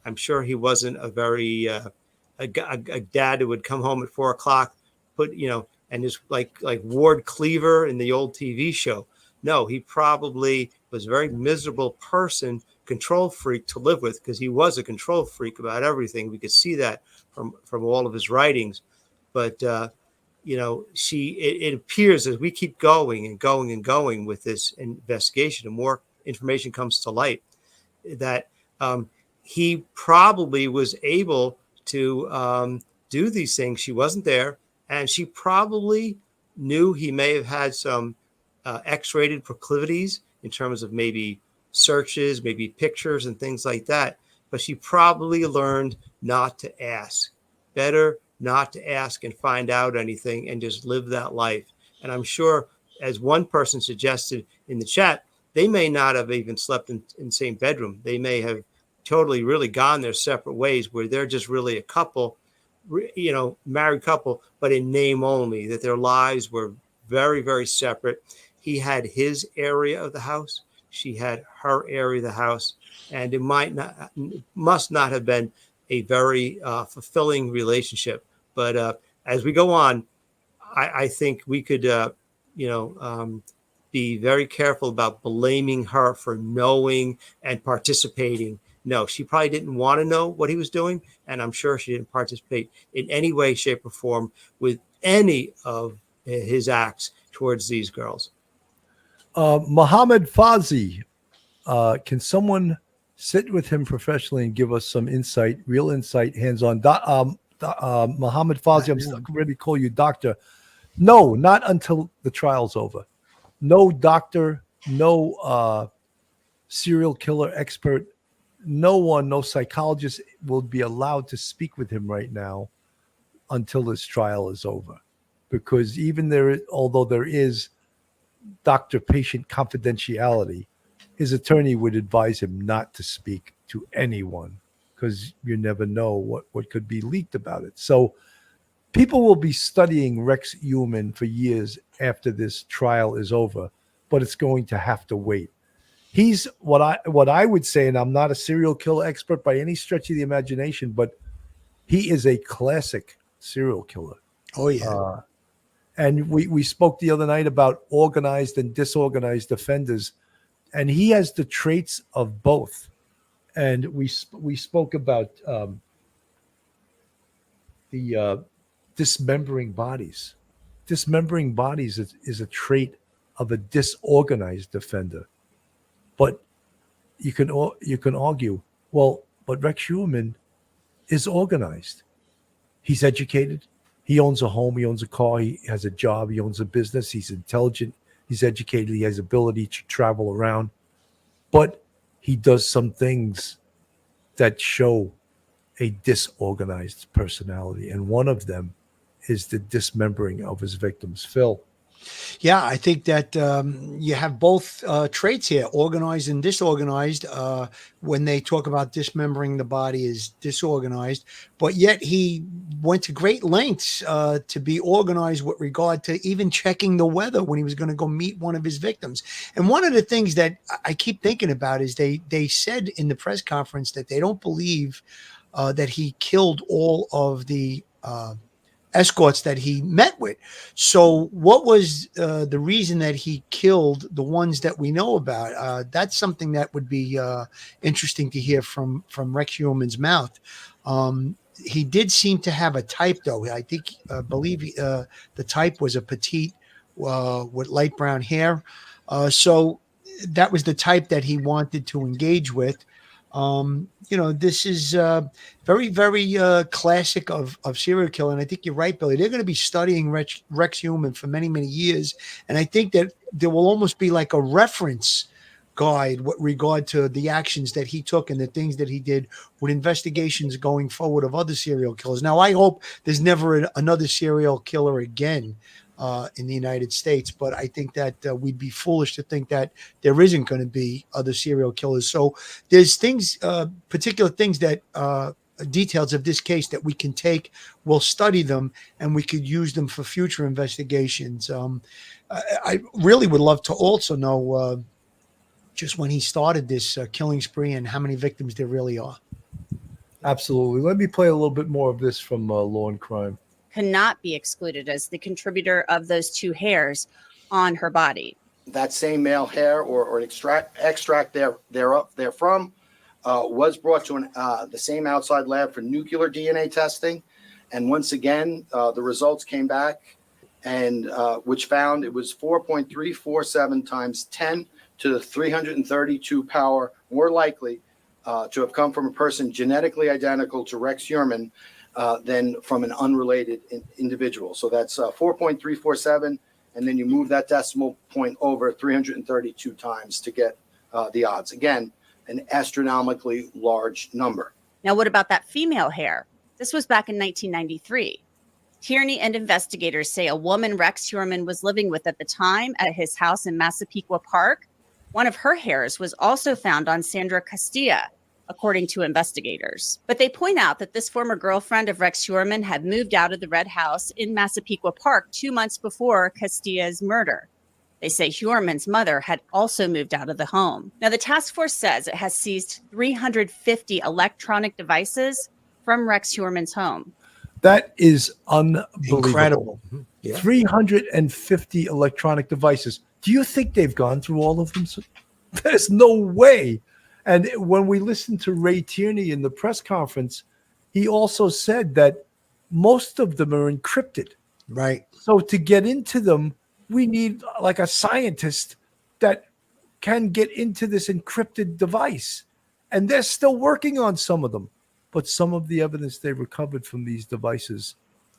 I'm sure he wasn't a very a dad who would come home at 4 o'clock, and just like Ward Cleaver in the old TV show. No, he probably was a very miserable person, control freak to live with, because he was a control freak about everything. We could see that from all of his writings. But it appears as we keep going and going and going with this investigation, and more information comes to light, that he probably was able to do these things. She wasn't there, and she probably knew he may have had some X-rated proclivities in terms of maybe searches, maybe pictures and things like that. But she probably learned not to ask. Better not to ask and find out anything and just live that life. And I'm sure, as one person suggested in the chat, they may not have even slept in the same bedroom. They may have totally really gone their separate ways, where they're just really a couple, married couple, but in name only, that their lives were very, very separate. He had his area of the house. She had her area of the house. And it must not have been a very fulfilling relationship. But as we go on, I think we could, be very careful about blaming her for knowing and participating. No, she probably didn't want to know what he was doing. And I'm sure she didn't participate in any way, shape, or form with any of his acts towards these girls. Mohammed Fazi, can someone sit with him professionally and give us some insight, real insight, hands-on? Mohammed Fazi, I'm still ready to call you doctor. No, not until the trial's over. No doctor, no serial killer expert, no psychologist will be allowed to speak with him right now until this trial is over. Because although there is doctor-patient confidentiality, his attorney would advise him not to speak to anyone, because you never know what could be leaked about it. So people will be studying Rex Heuermann for years after this trial is over, but it's going to have to wait. He's what I would say, and I'm not a serial killer expert by any stretch of the imagination, but he is a classic serial killer. Oh, yeah. And we spoke the other night about organized and disorganized offenders, and he has the traits of both. And we spoke about the dismembering bodies. Dismembering bodies is a trait of a disorganized offender. But you can argue, well, but Rex Heuermann is organized. He's educated. He owns a home. He owns a car. He has a job. He owns a business. He's intelligent. He's educated. He has ability to travel around. But he does some things that show a disorganized personality. And one of them is the dismembering of his victims. Phil. Yeah, I think that you have both traits here, organized and disorganized. When they talk about dismembering the body is disorganized, but yet he went to great lengths to be organized with regard to even checking the weather when he was going to go meet one of his victims. And one of the things that I keep thinking about is they said in the press conference that they don't believe that he killed all of the escorts that he met with. So what was the reason that he killed the ones that we know about? That's something that would be interesting to hear from Rex Heuermann's mouth. He did seem to have a type, though. I believe the type was a petite with light brown hair. So that was the type that he wanted to engage with. This is very, very classic of serial killer. And I think you're right, Billy. They're going to be studying Rex Heuermann for many, many years. And I think that there will almost be like a reference guide with regard to the actions that he took and the things that he did with investigations going forward of other serial killers. Now, I hope there's never another serial killer again in the United States, but I think that we'd be foolish to think that there isn't going to be other serial killers. So there's things, particular things that details of this case that we can take, we'll study them, and we could use them for future investigations. I really would love to also know just when he started this killing spree and how many victims there really are. Absolutely. Let me play a little bit more of this from Law and Crime. Cannot be excluded as the contributor of those two hairs on her body. That same male hair or an extract therefrom was brought to the same outside lab for nuclear DNA testing. And once again, the results came back, and which found it was 4.347 times 10 to the 332 power more likely to have come from a person genetically identical to Rex Heuermann than from an unrelated individual. So that's 4.347, and then you move that decimal point over 332 times to get the odds. Again, an astronomically large number. Now, what about that female hair? This was back in 1993. Tierney and investigators say a woman Rex Heuermann was living with at the time at his house in Massapequa Park. One of her hairs was also found on Sandra Castilla, according to investigators. But they point out that this former girlfriend of Rex Heuermann had moved out of the red house in Massapequa Park 2 months before Castilla's murder. They say Heuermann's mother had also moved out of the home. Now, the task force says it has seized 350 electronic devices from Rex Heuermann's home. That is unbelievable. Incredible. Yeah. 350 electronic devices. Do you think they've gone through all of them? There's no way. And when we listened to Ray Tierney in the press conference, he also said that most of them are encrypted. Right. So to get into them, we need like a scientist that can get into this encrypted device. And they're still working on some of them. But some of the evidence they recovered from these devices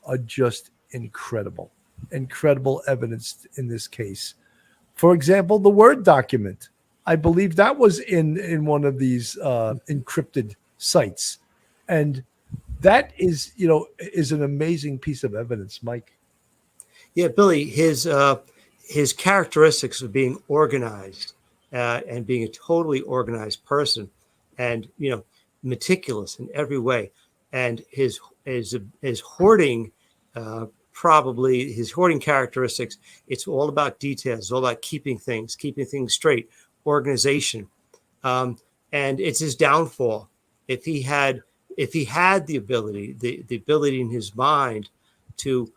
are just incredible. Incredible evidence in this case. For example, the Word document. I believe that was in one of these encrypted sites. And that is an amazing piece of evidence, Mike. Yeah, Billy, his characteristics of being organized and being a totally organized person, and meticulous in every way, and his hoarding, probably his hoarding characteristics. It's all about details. It's all about keeping things straight, organization, and it's his downfall. If he had the ability in his mind to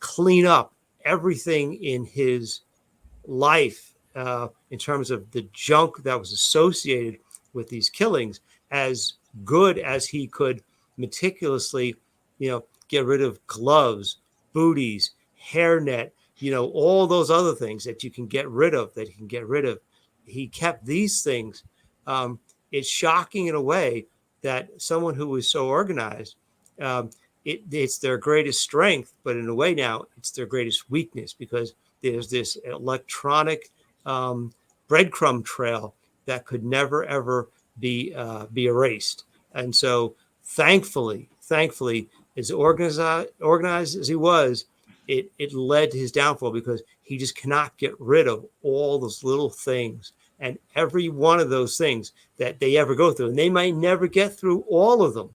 clean up everything in his life in terms of the junk that was associated with these killings, as good as he could meticulously, get rid of gloves, booties, hairnet, all those other things that you can get rid of, He kept these things. It's shocking in a way that someone who was so organized, it's their greatest strength, but in a way now it's their greatest weakness, because there's this electronic breadcrumb trail that could never ever be erased. And so, thankfully, as organized as he was, it led to his downfall, because he just cannot get rid of all those little things and every one of those things that they ever go through, and they might never get through all of them.